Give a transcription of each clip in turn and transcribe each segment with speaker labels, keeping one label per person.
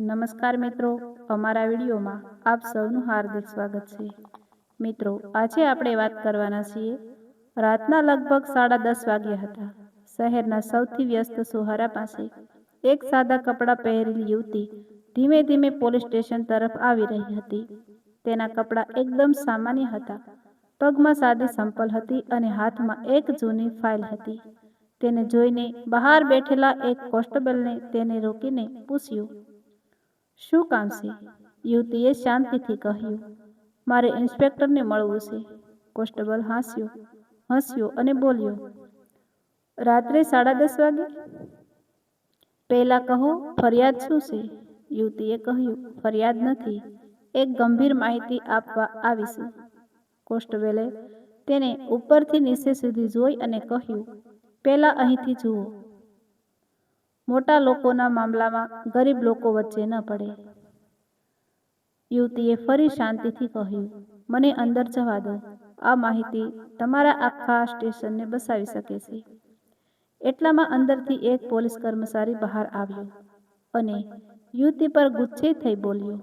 Speaker 1: નમસ્કાર મિત્રો, અમારા વિડીયોમાં આપ સૌનું હાર્દિક સ્વાગત છે. મિત્રો, આજે આપણે વાત કરવાના છીએ. રાતના લગભગ 10:30 વાગ્યા હતા. શહેરના સૌથી વ્યસ્ત સોહારા પાસે એક સાદા કપડાં પહેરેલી યુવતી ધીમે ધીમે પોલીસ સ્ટેશન તરફ આવી રહી હતી. તેના કપડાં એકદમ સામાન્ય હતા. પગમાં સાદી સંપલ હતી અને હાથમાં એક જૂની ફાઇલ હતી. તેને જોઈને બહાર બેઠેલા એક કોન્સ્ટેબલને તેને રોકીને પૂછ્યું, "શું કામ છે?" યુવતીએ શાંતિથી કહ્યું, "મારે ઇન્સ્પેક્ટરને મળવું છે." કોન્સ્ટેબલ હસ્યો અને બોલ્યો, "રાત્રે 10:30 વાગે? પહેલાં કહો, ફરિયાદ શું છે?" યુવતીએ કહ્યું, "ફરિયાદ નથી, એક ગંભીર માહિતી આપવા આવી છું." કોન્સ્ટેબલે તેને ઉપરથી નીચે સુધી જોઈ અને કહ્યું, "પહેલાં અહીંથી જુઓ. મોટા લોકોના મામલામાં ગરીબ લોકો વચ્ચે ન પડે." યુવતીએ ફરી શાંતિથી કહ્યું, "મને અંદર જવા દો. આ માહિતી તમારા આખા સ્ટેશનને બચાવી શકે છે." એટલામાં અંદરથી એક પોલીસ કર્મચારી બહાર આવ્યો અને યુવતી પર ગુસ્સે થઈ બોલ્યો,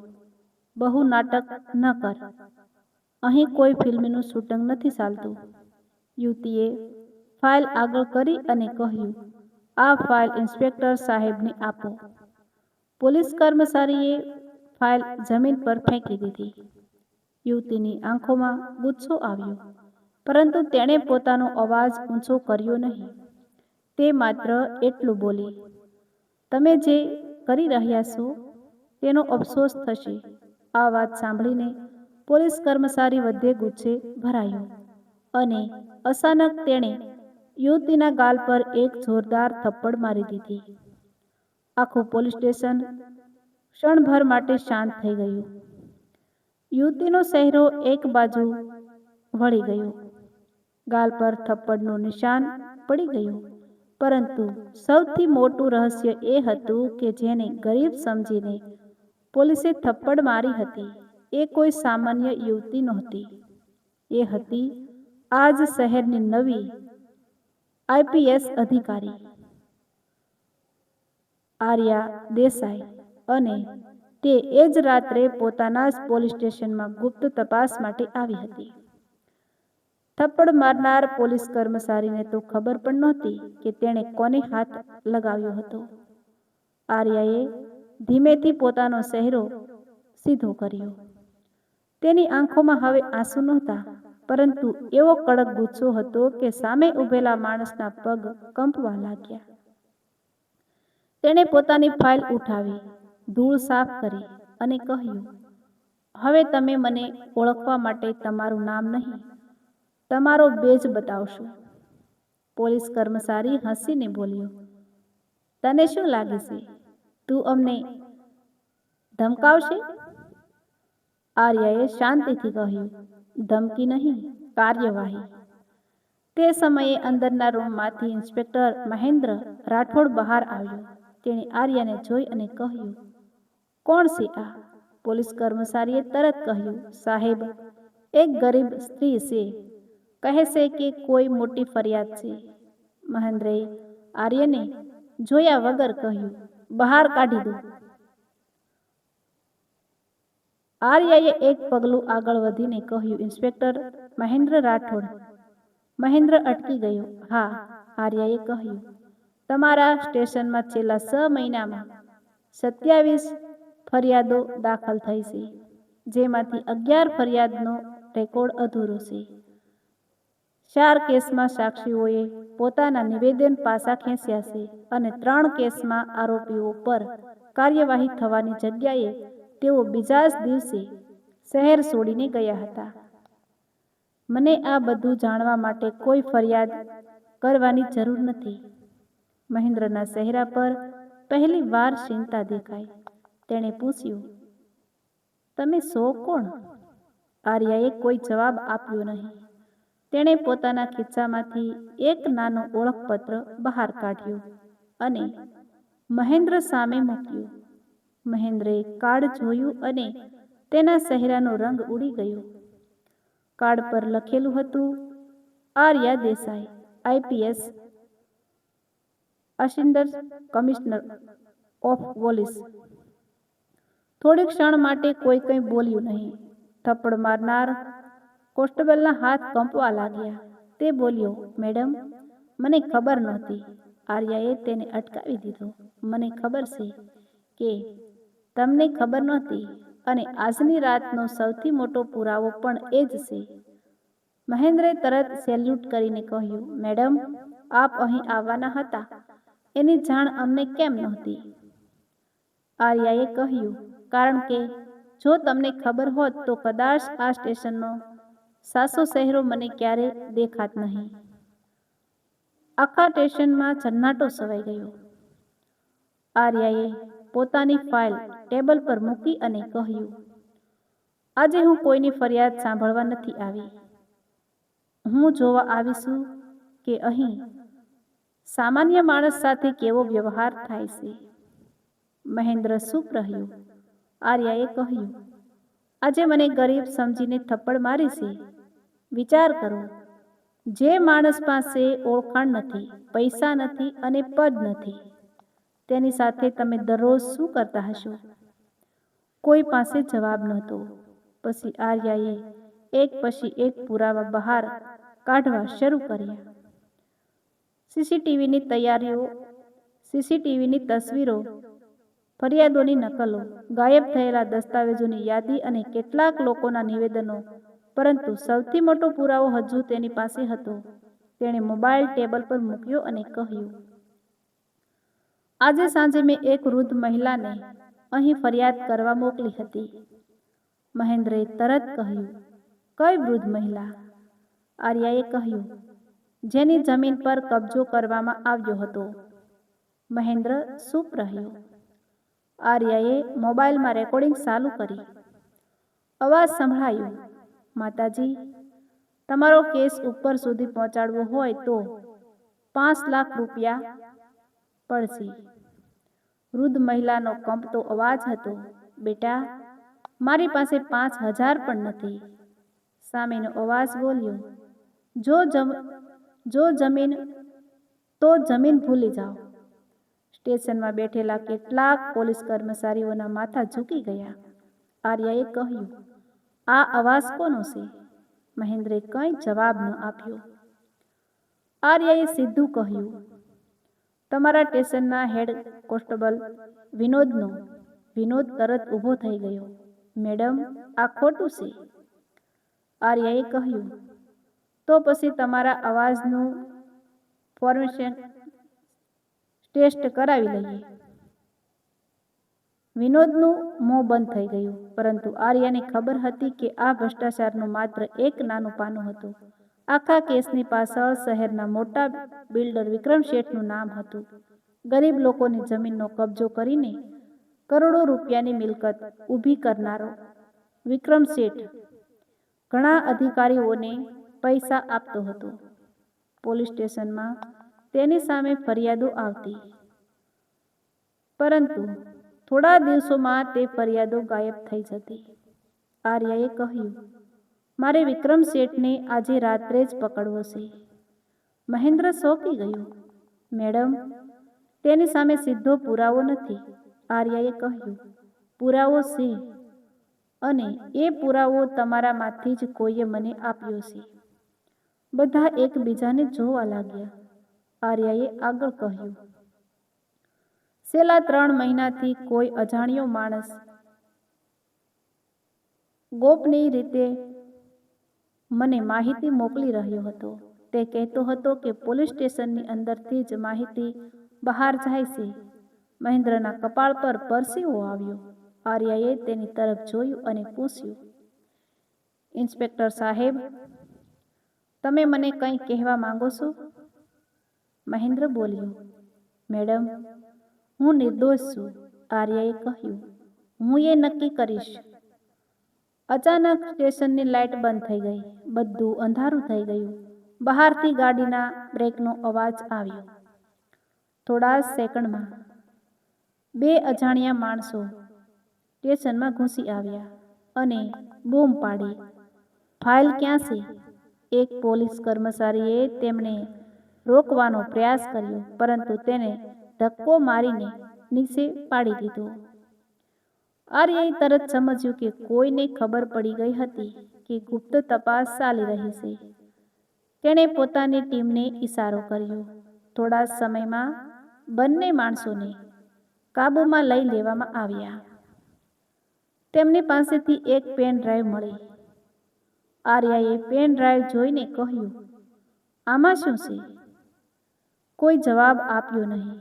Speaker 1: "બહુ નાટક ન કર. અહીં કોઈ ફિલ્મનું શૂટિંગ નથી ચાલતું." યુવતીએ ફાઇલ આગળ કરી અને કહ્યું, "આ ફાઇલ ઇન્સ્પેક્ટર સાહેબને આપો." પોલીસ કર્મચારીએ ફાઇલ જમીન પર ફેંકી દીધી. યુવતીની આંખોમાં ગુસ્સો આવ્યો, પરંતુ તેણે પોતાનો અવાજ ઊંચો કર્યો નહીં. તે માત્ર એટલું બોલી, "તમે જે કરી રહ્યા છો તેનો અફસોસ થશે." આ વાત સાંભળીને પોલીસ કર્મચારી વધુ ગુસ્સે ભરાયો અને અચાનક તેણે યુવતીના ગાલ પર એક જોરદાર થપ્પડ મારી દીધી. આખું પોલીસ સ્ટેશન ક્ષણભર માટે શાંત થઈ ગયું. યુવતીનો ચહેરો એક બાજુ વળી ગયો. ગાલ પર થપ્પડનું નિશાન પડી ગયું. પરંતુ સૌથી મોટું રહસ્ય એ હતું કે જેને ગરીબ સમજીને પોલીસે થપ્પડ મારી હતી એ કોઈ સામાન્ય યુવતી નહોતી. એ હતી આજ શહેરની નવી IPS અધિકારી આર્યા દેસાઈ, અને તે એ જ રાત્રે પોતાના જ પોલીસ સ્ટેશનમાં ગુપ્ત તપાસ માટે આવી હતી. થપ્પડ મારનાર પોલીસ કર્મચારીને તો ખબર પણ નહોતી કે તેણે કોને હાથ લગાવ્યો હતો. આર્યાએ ધીમેથી પોતાનો ચહેરો સીધો કર્યો. તેની આંખોમાં હવે આંસુ નહોતા, પરંતુ એવો કડક ગુસ્સો હતો કે સામે ઊભેલા માણસના પગ કંપવા લાગ્યા. તેણે પોતાની ફાઇલ ઉઠાવી, ધૂળ સાફ કરી અને કહ્યું, "હવે તમે મને ઓળખવા માટે તમારું નામ નહીં, તમારો બેજ બતાવશો." પોલીસ કર્મચારી હસીને બોલ્યો, "તને શું લાગે છે, તું અમને ધમકાવશે?" આર્યાએ શાંતિથી કહ્યું, "ધમકી નહીં, કાર્યવાહી." તે સમયે અંદરના રૂમમાંથી ઇન્સ્પેક્ટર મહેન્દ્ર રાઠોડ બહાર આવ્યો. તેણે આર્યાને જોઈ અને કહ્યું, "કોણ છે આ?" પોલીસ કર્મચારીએ તરત કહ્યું, "સાહેબ, એક ગરીબ સ્ત્રી છે. કહે છે કે કોઈ મોટી ફરિયાદ છે." મહેન્દ્રએ આર્યને જોયા વગર કહ્યું, "બહાર કાઢી દો." આર્યાએ એક પગલું આગળ વધીને કહ્યું, "ઇન્સ્પેક્ટર મહેન્દ્ર રાઠોડ." મહેન્દ્ર અટકી ગયો. "હા," આર્યાએ કહ્યું, "તમારા સ્ટેશનમાં છેલ્લા 6 મહિનામાં 27 ફરિયાદો દાખલ થઈ છે, જેમાંથી 11 ફરિયાદનો રેકોર્ડ અધૂરો છે. 4 કેસમાં સાક્ષીઓએ પોતાના નિવેદન પાછા ખેંચ્યા છે અને 3 કેસમાં આરોપીઓ પર કાર્યવાહી થવાની જગ્યાએ તેઓ બીજા જ દિવસે શહેર છોડીને ગયા હતા. મને આ બધું જાણવા માટે કોઈ ફરિયાદ કરવાની જરૂર નથી." મહેન્દ્રના ચહેરા પર પહેલી વાર ચિંતા દેખાઈ. તેણે પૂછ્યું, "તમે છો કોણ?" આર્યાએ કોઈ જવાબ આપ્યો નહીં. તેણે પોતાના ખિસ્સામાંથી એક નાનો ઓળખપત્ર બહાર કાઢ્યો અને મહેન્દ્ર સામે મૂક્યું. મહેન્દ્રએ કાર્ડ જોયું અને તેના ચહેરાનો રંગ ઉડી ગયો. કાર્ડ પર લખેલું હતું, "Arya Desai, IPS assistant commissioner of police." થોડી ક્ષણ માટે કોઈ કંઈ બોલ્યું નહીં. થપ્પડ મારનાર કોન્સ્ટેબલના હાથ કંપવા લાગ્યા. તે બોલ્યો, મેડમ, મને ખબર નહોતી. આર્યાએ તેને અટકાવી દીધો. મને ખબર છે કે તમને ખબર નહોતી, અને આજની રાતનો સૌથી મોટો પુરાવો પણ એ જ છે. મહેન્દ્રે તરત સેલ્યુટ કરીને કહ્યું, મેડમ, આપ અહીં આવવાના હતા એની જાણ અમને કેમ નહોતી? આર્યાએ કહ્યું, કારણ કે જો તમને ખબર હોત તો કદાચ આ સ્ટેશનનો સાસો ચહેરો મને ક્યારે દેખાત નહીં. આખા સ્ટેશનમાં સન્નાટો છવાઈ ગયો. આર્યાએ પોતાની ફાઇલ ટેબલ પર મૂકી અને કહ્યું, આજે હું કોઈની ફરિયાદ સાંભળવા નથી આવી. હું જોવા આવી છું કે અહીં સામાન્ય માણસ સાથે કેવો વ્યવહાર થાય છે. મહેન્દ્ર ચૂપ રહ્યો. આર્યાએ કહ્યું, આજે મને ગરીબ સમજીને થપ્પડ મારી છે. વિચાર કરો, જે માણસ પાસે ઓળખાણ નથી, પૈસા નથી અને પદ નથી, તેની સાથે તમે દરરોજ શું કરતા હશો? કોઈ પાસે જવાબ નહોતો. પછી આર્યાએ એક પછી એક પુરાવા બહાર કાઢવા શરૂ કર્યા. સીસીટીવીની તસવીરો, ફરિયાદોની નકલો, ગાયબ થયેલા દસ્તાવેજોની યાદી અને કેટલાક લોકોના નિવેદનો. પરંતુ સૌથી મોટો પુરાવો હજુ તેની પાસે હતો. તેણે મોબાઈલ ટેબલ પર મૂક્યો અને કહ્યું, આજે સાંજે મેં એક વૃદ્ધ મહિલાને અહીં ફરિયાદ કરવા મોકલી હતી. મહેન્દ્રે તરત કહ્યું, કઈ વૃદ્ધ મહિલા? આર્યાએ કહ્યું, જેની જમીન પર કબજો કરવામાં આવ્યો હતો. મહેન્દ્ર ચૂપ રહ્યો. આર્યાએ મોબાઈલમાં રેકોર્ડિંગ ચાલુ કરી. અવાજ સંભળાયો, માતાજી, તમારો કેસ ઉપર સુધી પહોંચાડવો હોય તો 5 લાખ રૂપિયા પડશે. વૃદ્ધ મહિલાનો કંપતો અવાજ હતો, બેટા, મારી પાસે 5,000 પણ નથી. સામેનો અવાજ બોલ્યો, જમીન ભૂલી જાઓ. સ્ટેશનમાં બેઠેલા કેટલાક પોલીસ કર્મચારીઓના માથા ઝૂકી ગયા. આર્યાએ કહ્યું, આ અવાજ કોનો છે? મહેન્દ્રે કંઈ જવાબ ન આપ્યો. આર્યાએ સીધું કહ્યું, તમારા સ્ટેશનના હેડ કોન્સ્ટેબલ વિનોદનો. વિનોદ તરત ઊભો થઈ ગયો. મેડમ, આ ખોટું છે. આર્યાએ કહ્યું, તો પછી તમારા અવાજનું ફોરેન્સિક ટેસ્ટ કરાવી લઈએ. વિનોદનું મોં બંધ થઈ ગયું. પરંતુ આર્યાને ખબર હતી કે આ ભ્રષ્ટાચારનું માત્ર એક નાનું પાનું હતું. આખા કેસની પાછળ શહેરના મોટા બિલ્ડર વિક્રમ શેઠનું નામ હતું. ગરીબ લોકોની જમીનનો કબજો કરીને કરોડો રૂપિયાની મિલકત ઊભી કરનારો વિક્રમ શેઠ ઘણા અધિકારીઓને પૈસા આપતો હતો. પોલીસ સ્ટેશનમાં તેની સામે ફરિયાદો આવતી, પરંતુ થોડા દિવસોમાં તે ફરિયાદો ગાયબ થઈ જતી. આર્યાએ કહ્યું, મારે વિક્રમ શેઠને આજે રાત્રે જ પકડવો છે. મહેન્દ્ર ચોંકી ગયો. મેડમ, તેની સામે સીધો પુરાવો નથી. આર્યાએ કહ્યું, પુરાવો છે, અને એ પુરાવો તમારામાંથી જ કોઈએ મને આપ્યો છે. બધા એકબીજાને જોવા લાગ્યા. આર્યાએ આગળ કહ્યું, છેલ્લા 3 મહિનાથી કોઈ અજાણ્યો માણસ ગોપનીય રીતે મને માહિતી મોકલી રહ્યો હતો. તે કહેતો હતો કે પોલીસ સ્ટેશનની અંદરથી જ માહિતી બહાર જાય છે. મહેન્દ્રના કપાળ પર પરસેવો આવ્યો. આર્યાએ તેની તરફ જોયું અને પૂછ્યું, ઇન્સ્પેક્ટર સાહેબ, તમે મને કંઈ કહેવા માંગો છો? મહેન્દ્ર બોલ્યો, મેડમ, હું નિર્દોષ છું. આર્યાએ કહ્યું, હું એ નક્કી કરીશ. અચાનક સ્ટેશનની લાઇટ બંધ થઈ ગઈ. બધું અંધારું થઈ ગયું. બહારથી ગાડીના બ્રેકનો અવાજ આવ્યો. થોડા સેકન્ડમાં 2 અજાણ્યા માણસો સ્ટેશનમાં ઘૂસી આવ્યા અને બૂમ પાડી, ફાઇલ ક્યાં છે? એક પોલીસ કર્મચારીએ તેમને રોકવાનો પ્રયાસ કર્યો, પરંતુ તેને ધક્કો મારીને નીચે પાડી દીધો. આર્યએ તરત સમજ્યું કે કોઈને ખબર પડી ગઈ હતી કે ગુપ્ત તપાસ ચાલી રહી છે. તેણે પોતાની ટીમને ઈશારો કર્યો. થોડા સમયમાં બંને માણસોને કાબૂમાં લઈ લેવામાં આવ્યા. તેમની પાસેથી એક પેન ડ્રાઈવ મળી. આર્યાએ પેન ડ્રાઈવ જોઈને કહ્યું, આમાં શું છે? કોઈ જવાબ આપ્યો નહીં.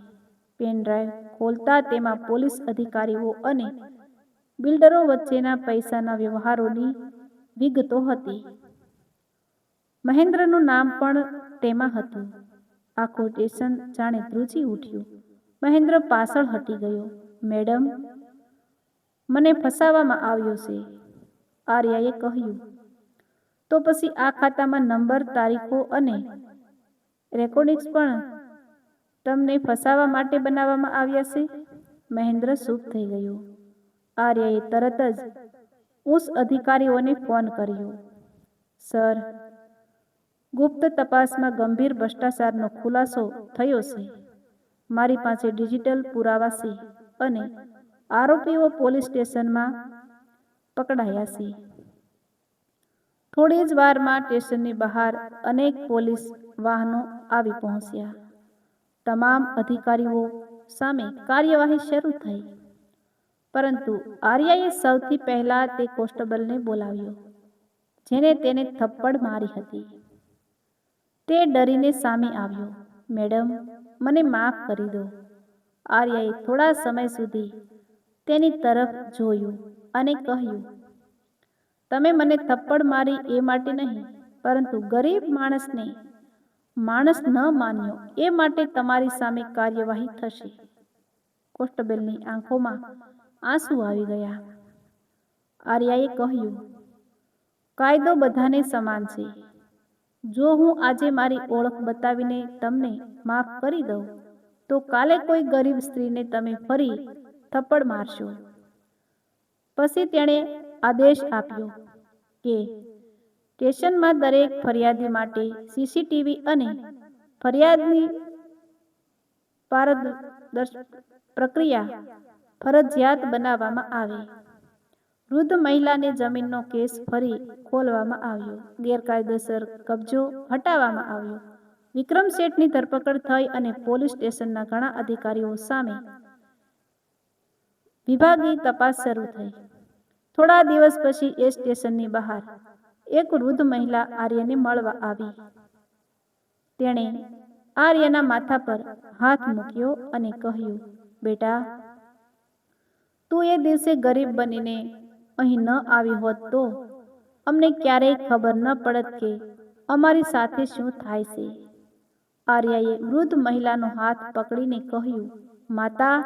Speaker 1: પેન ડ્રાઈવ ખોલતા તેમાં પોલીસ અધિકારીઓ અને બિલ્ડરો વચ્ચેના પૈસાના વ્યવહારોની વિગતો હતી. મહેન્દ્રનું નામ પણ તેમાં હતું. આખું સ્ટેશન જાણે ધ્રુજી ઉઠ્યું. મહેન્દ્ર પાછળ હટી ગયો. મેડમ, મને ફસાવવામાં આવ્યો છે, આર્યાએ કહ્યું. તો પછી આ ખાતામાં નંબર, તારીખો અને રેકોર્ડિંગ્સ પણ તમને ફસાવવા માટે બનાવવામાં આવ્યા છે? મહેન્દ્ર ચૂપ થઈ ગયો. આર્યાએ તરત જ ઉચ્ચ અધિકારીઓને ફોન કર્યો. સર, ગુપ્ત તપાસમાં ગંભીર ભ્રષ્ટાચારનો ખુલાસો થયો છે. મારી પાસે ડિજિટલ પુરાવા છે અને આરોપીઓ પોલીસ સ્ટેશનમાં પકડાયા છે. થોડી જ વારમાં સ્ટેશનની બહાર અનેક પોલીસ વાહનો આવી પહોંચ્યા. તમામ અધિકારીઓ સામે કાર્યવાહી શરૂ થઈ. પરંતુ આર્યાએ સૌથી પહેલા તે કોન્સ્ટેબલને બોલાવ્યો જેને તેને થપ્પડ મારી હતી. તે ડરીને સામે આવ્યો. મેડમ, મને માફ કરી દો. આર્યાએ થોડા સમય સુધી તેની તરફ જોયું અને કહ્યું, તમે મને થપ્પડ મારી એ માટે નહીં, પરંતુ ગરીબ માણસને માણસ ન માન્યો એ માટે તમારી સામે કાર્યવાહી થશે. કોન્સ્ટેબલની આંખોમાં આંસુ આવી ગયા. આર્યાએ કહ્યું, કાયદો બધાને સમાન છે. જો હું આજે મારી ઓળખ બતાવીને તમને માફ કરી દઉં તો કાલે કોઈ ગરીબ સ્ત્રીને તમે ફરી થપ્પડ મારશો. પછી તેણે આદેશ આપ્યો કે સ્ટેશનમાં દરેક ફરિયાદી માટે સીસીટીવી અને ફરિયાદની પારદર્શક પ્રક્રિયા ફરજિયાત બનાવવામાં આવે. વૃદ્ધ મહિલાને જમીનનો કેસ ફરી ખોલવામાં આવ્યો. ગેરકાયદેસર કબજો હટાવવામાં આવ્યો. વિક્રમ શેઠની ધરપકડ થઈ અને પોલીસ સ્ટેશનના ઘણા અધિકારીઓ સામે વિભાગીય તપાસ શરૂ થઈ. થોડા દિવસ પછી એ સ્ટેશનની બહાર એક વૃદ્ધ મહિલા આર્યને મળવા આવી. તેણે આર્યના માથા પર હાથ મૂક્યો અને કહ્યું, બેટા, તું એ દિવસે ગરીબ બનીને અહીં ન આવી હોત તો અમને ક્યારેય ખબર ન પડત કે અમારી સાથે શું થાય છે. આર્યાએ વૃદ્ધ મહિલાનો હાથ પકડીને કહ્યું, માતા,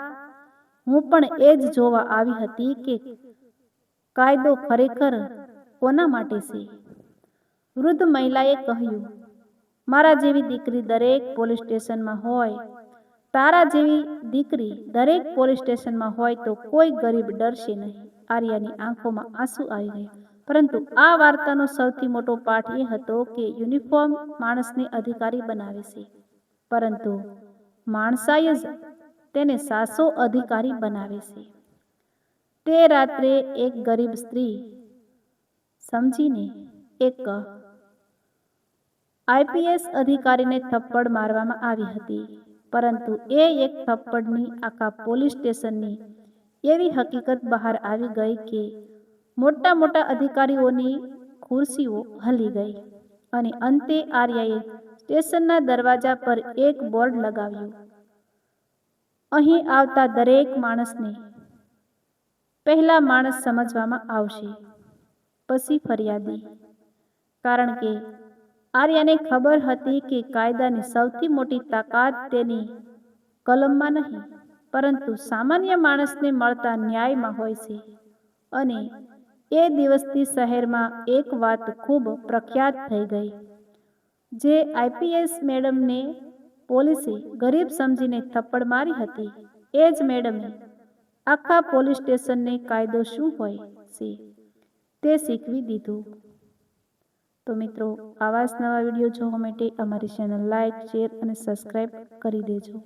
Speaker 1: હું પણ એ જ જોવા આવી હતી કે કાયદો ખરેખર કોના માટે છે. વૃદ્ધ મહિલાએ કહ્યું, મારા જેવી દીકરી દરેક પોલીસ સ્ટેશનમાં હોય, તારા જેવી દીકરી દરેક પોલીસ સ્ટેશનમાં હોય તો કોઈ ગરીબ ડરશે નહીં. આર્યાની આંખોમાં આંસુ આવી ગયા. પરંતુ આ વાર્તાનો સૌથી મોટો પાઠ એ હતો કે યુનિફોર્મ માણસને અધિકારી બનાવે છે, પરંતુ માણસાઈ જ તેને સાચો અધિકારી બનાવે છે. તે રાત્રે એક ગરીબ સ્ત્રી સમજીને એક આઈપીએસ અધિકારીને થપ્પડ મારવામાં આવી હતી, પરંતુ એ એક થપ્પડની આખા પોલીસ સ્ટેશનની એવી હકીકત બહાર આવી ગઈ કે મોટા મોટા અધિકારીઓની ખુરશીઓ હલી ગઈ. અને અંતે આર્યાએ સ્ટેશનના દરવાજા પર એક બોર્ડ લગાવ્યું, અહીં આવતા દરેક માણસને પહેલા માણસ સમજવામાં આવશે, પછી ફરિયાદી. કારણ કે આર્યાને ખબર હતી કે કાયદાની સૌથી મોટી તાકાત તેની કલમમાં નહીં, પરંતુ સામાન્ય માણસને મળતા ન્યાયમાં હોય છે. અને એ દિવસથી શહેરમાં એક વાત ખૂબ પ્રખ્યાત થઈ ગઈ. જે આઈપીએસ મેડમને પોલીસે ગરીબ સમજીને થપ્પડ મારી હતી, એ જ મેડમે આખા પોલીસ સ્ટેશનને કાયદો શું હોય છે તે શીખવી દીધું. તો મિત્રો, આવા જ નવા વિડીયો જોવા માટે અમારી ચેનલ લાઇક, શેર અને સબસ્ક્રાઈબ કરી દેજો.